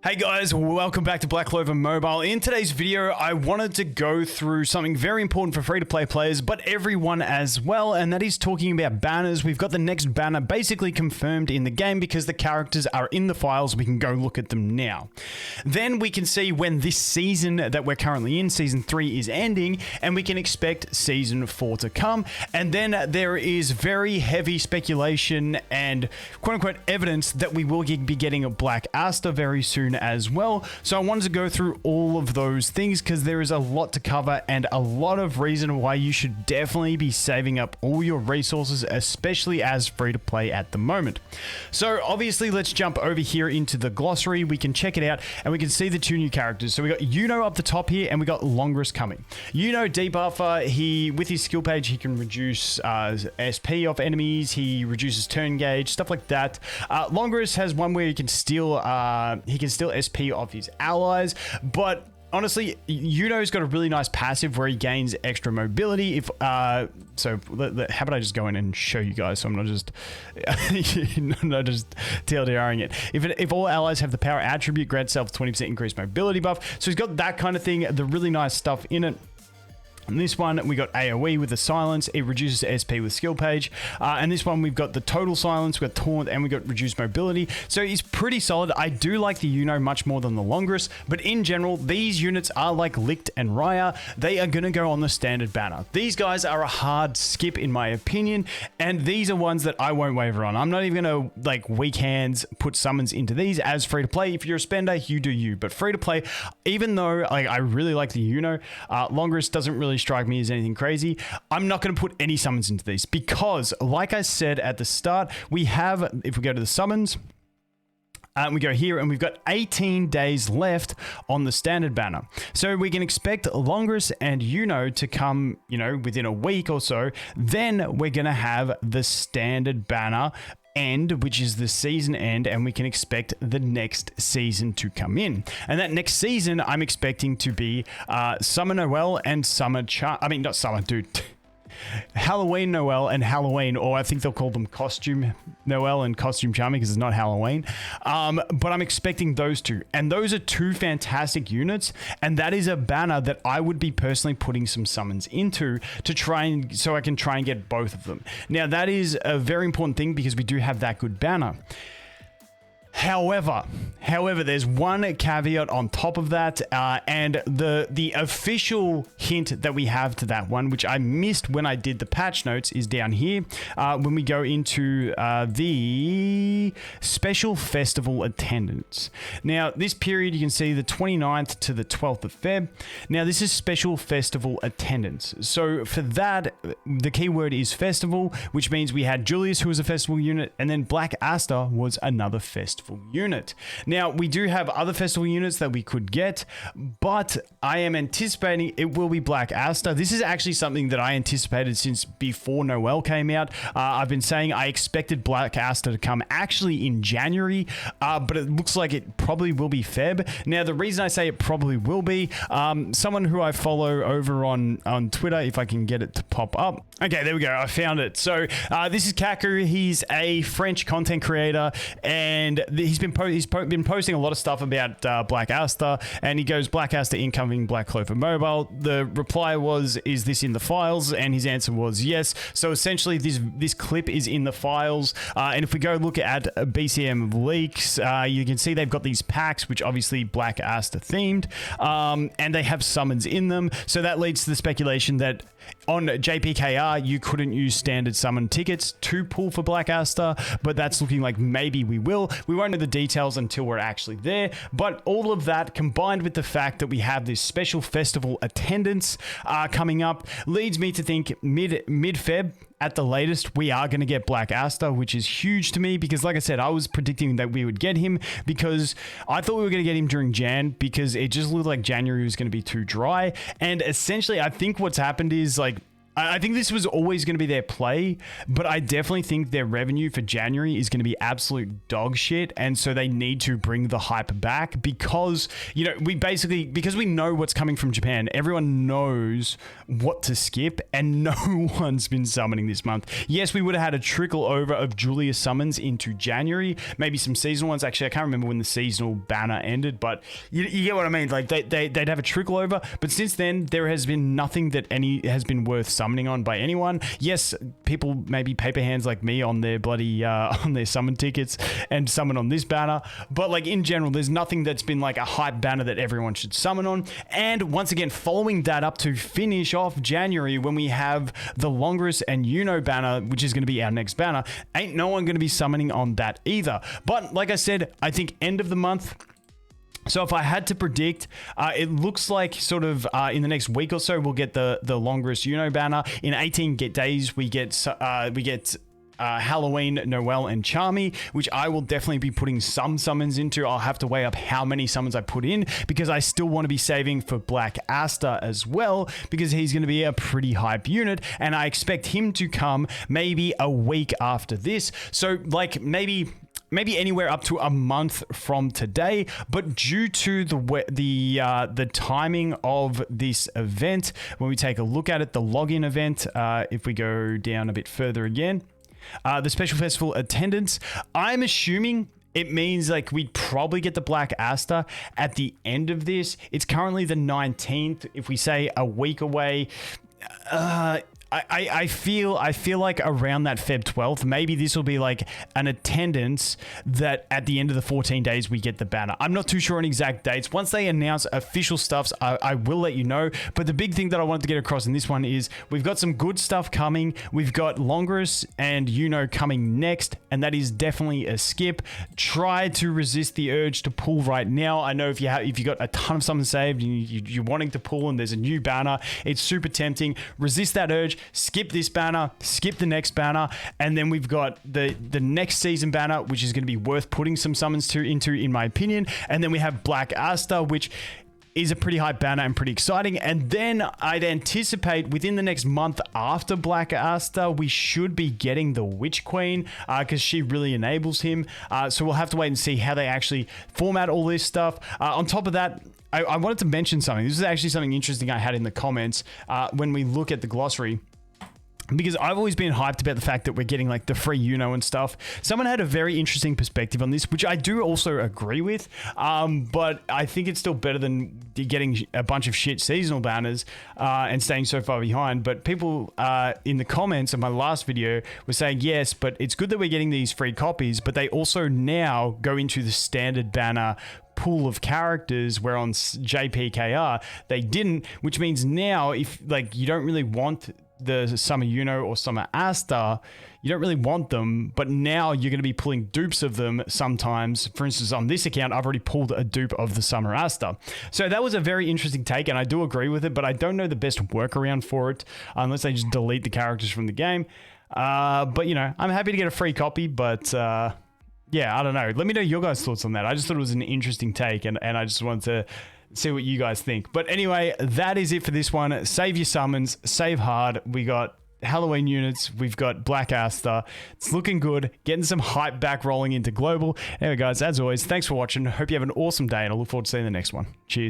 Hey guys, welcome back to Clover Mobile. In today's video, I wanted to go through something very important for free-to-play players, but everyone as well, and that is talking about banners. We've got the next banner basically confirmed in the game because the characters are in the files. We can go look at them now. Then we can see when this season that we're currently in, Season 3, is ending, and we can expect Season 4 to come. And then there is very heavy speculation and quote-unquote evidence that we will be getting a Black Asta very soon as well. So I wanted to go through all of those things because there is a lot to cover and a lot of reason why you should definitely be saving up all your resources, especially as free to play at the moment. So obviously let's jump over here into the glossary. We can check it out and we can see the two new characters. So we got Yuno up the top here and we got Longrus coming. Yuno debuffer, he with his skill page he can reduce SP off enemies, he reduces turn gauge, stuff like that. Longrus has one where he can steal SP off his allies, but honestly, Yuno's got a really nice passive where he gains extra mobility. If how about I just go in and show you guys so I'm not just not just TLDRing it. If all allies have the power attribute, grant self 20% increased mobility buff. So he's got that kind of thing, the really nice stuff in it. And this one, we got AoE with the silence. It reduces SP with skill page. And this one, we've got the total silence, we've got taunt, and we've got reduced mobility. So it's pretty solid. I do like the Yuno much more than the Longrus. But in general, these units are like Licht and Raya. They are going to go on the standard banner. These guys are a hard skip, in my opinion. And these are ones that I won't waver on. I'm not even going to, like, weak hands put summons into these as free to play. If you're a spender, you do you. But free to play, even though like I really like the Yuno, Longrus doesn't really strike me as anything crazy. I'm not going to put any summons into these because, like I said at the start, we have, if we go to the summons, we go here and we've got 18 days left on the standard banner. So we can expect Longrus and Yuno to come, within a week or so. Then we're going to have the standard banner end, which is the season end, and we can expect the next season to come in. And that next season, I'm expecting to be Summer Noel and Summer not Summer, dude. Halloween Noel and Halloween, or I think they'll call them Costume Noel and Costume Charming because it's not Halloween. But I'm expecting those two. And those are two fantastic units. And that is a banner that I would be personally putting some summons into to so I can try and get both of them. Now, that is a very important thing because we do have that good banner. However, there's one caveat on top of that, and the official hint that we have to that one, which I missed when I did the patch notes, is down here when we go into the special festival attendance. Now, this period, you can see the 29th to the 12th of Feb. Now, this is special festival attendance. So for that, the keyword is festival, which means we had Julius, who was a festival unit, and then Black Asta was another festival unit. Now, we do have other festival units that we could get, but I am anticipating it will be Black Asta. This is actually something that I anticipated since before Noel came out. I've been saying I expected Black Asta to come actually in January, but it looks like it probably will be Feb. Now, the reason I say it probably will be, someone who I follow over on Twitter, if I can get it to pop up. Okay, there we go. I found it. So this is Kaku. He's a French content creator, and he's been posting a lot of stuff about Black Asta, and he goes, Black Asta incoming Black Clover Mobile. The reply was, is this in the files? And his answer was yes. So essentially this clip is in the files, and if we go look at BCM leaks, you can see they've got these packs, which obviously Black Asta themed, and they have summons in them. So that leads to the speculation that on JPKR, you couldn't use standard summon tickets to pull for Black Asta, but that's looking like maybe we will. We won't know the details until we're actually there, but all of that combined with the fact that we have this special festival attendance coming up leads me to think mid-Feb at the latest, we are going to get Black Asta, which is huge to me because, like I said, I was predicting that we would get him because I thought we were going to get him during Jan because it just looked like January was going to be too dry. And essentially, I think what's happened is, like, I think this was always going to be their play, but I definitely think their revenue for January is going to be absolute dog shit. And so they need to bring the hype back because, you know, because we know what's coming from Japan, everyone knows what to skip and no one's been summoning this month. Yes, we would have had a trickle over of Julia summons into January, maybe some seasonal ones. Actually, I can't remember when the seasonal banner ended, but you get what I mean. Like they'd have a trickle over, but since then there has been nothing that has been worth summoning on by anyone. Yes, people maybe paper hands like me on their bloody on their summon tickets and summon on this banner, but like in general there's nothing that's been like a hype banner that everyone should summon on. And once again, following that up to finish off January, when we have the Longris and Yuno banner, which is going to be our next banner, ain't no one going to be summoning on that either. But like I said, I think end of the month. So if I had to predict, it looks like sort of in the next week or so, we'll get the Longris Yuno banner. In 18 days, we get Halloween, Noel, and Charmy, which I will definitely be putting some summons into. I'll have to weigh up how many summons I put in because I still want to be saving for Black Asta as well, because he's going to be a pretty hype unit, and I expect him to come maybe a week after this. So like maybe anywhere up to a month from today, but due to the timing of this event, when we take a look at it, the login event, if we go down a bit further again, the special festival attendance, I'm assuming it means like we'd probably get the Black Asta at the end of this. It's currently the 19th. If we say a week away, I feel like around that Feb 12th, maybe this will be like an attendance that at the end of the 14 days we get the banner. I'm not too sure on exact dates. Once they announce official stuffs, I will let you know. But the big thing that I wanted to get across in this one is we've got some good stuff coming. We've got Longris and Yuno coming next, and that is definitely a skip. Try to resist the urge to pull right now. I know if you got a ton of something saved and you're wanting to pull and there's a new banner, it's super tempting. Resist that urge. Skip this banner, skip the next banner, and then we've got the next season banner, which is going to be worth putting some summons into, in my opinion. And then we have Black Asta, which is a pretty hype banner and pretty exciting. And then I'd anticipate within the next month after Black Asta, we should be getting the Witch Queen, because she really enables him. So we'll have to wait and see how they actually format all this stuff. On top of that, I wanted to mention something. This is actually something interesting I had in the comments when we look at the glossary, because I've always been hyped about the fact that we're getting like the free Yuno and stuff. Someone had a very interesting perspective on this, which I do also agree with, but I think it's still better than getting a bunch of shit seasonal banners and staying so far behind. But people in the comments of my last video were saying, yes, but it's good that we're getting these free copies, but they also now go into the standard banner pool of characters, where on JPKR they didn't, which means now if like you don't really want the Summer Yuno or Summer Asta, you don't really want them, but now you're going to be pulling dupes of them sometimes. For instance, on this account, I've already pulled a dupe of the Summer Asta. So that was a very interesting take, and I do agree with it, but I don't know the best workaround for it, unless they just delete the characters from the game. But, you know, I'm happy to get a free copy, but yeah, I don't know. Let me know your guys' thoughts on that. I just thought it was an interesting take, and I just wanted to see what you guys think. But anyway, that is it for this one. Save your summons, save hard. We got Halloween units, we've got Black Asta. It's looking good, getting some hype back rolling into global. Anyway guys, as always, thanks for watching. Hope you have an awesome day, and I look forward to seeing the next one. Cheers.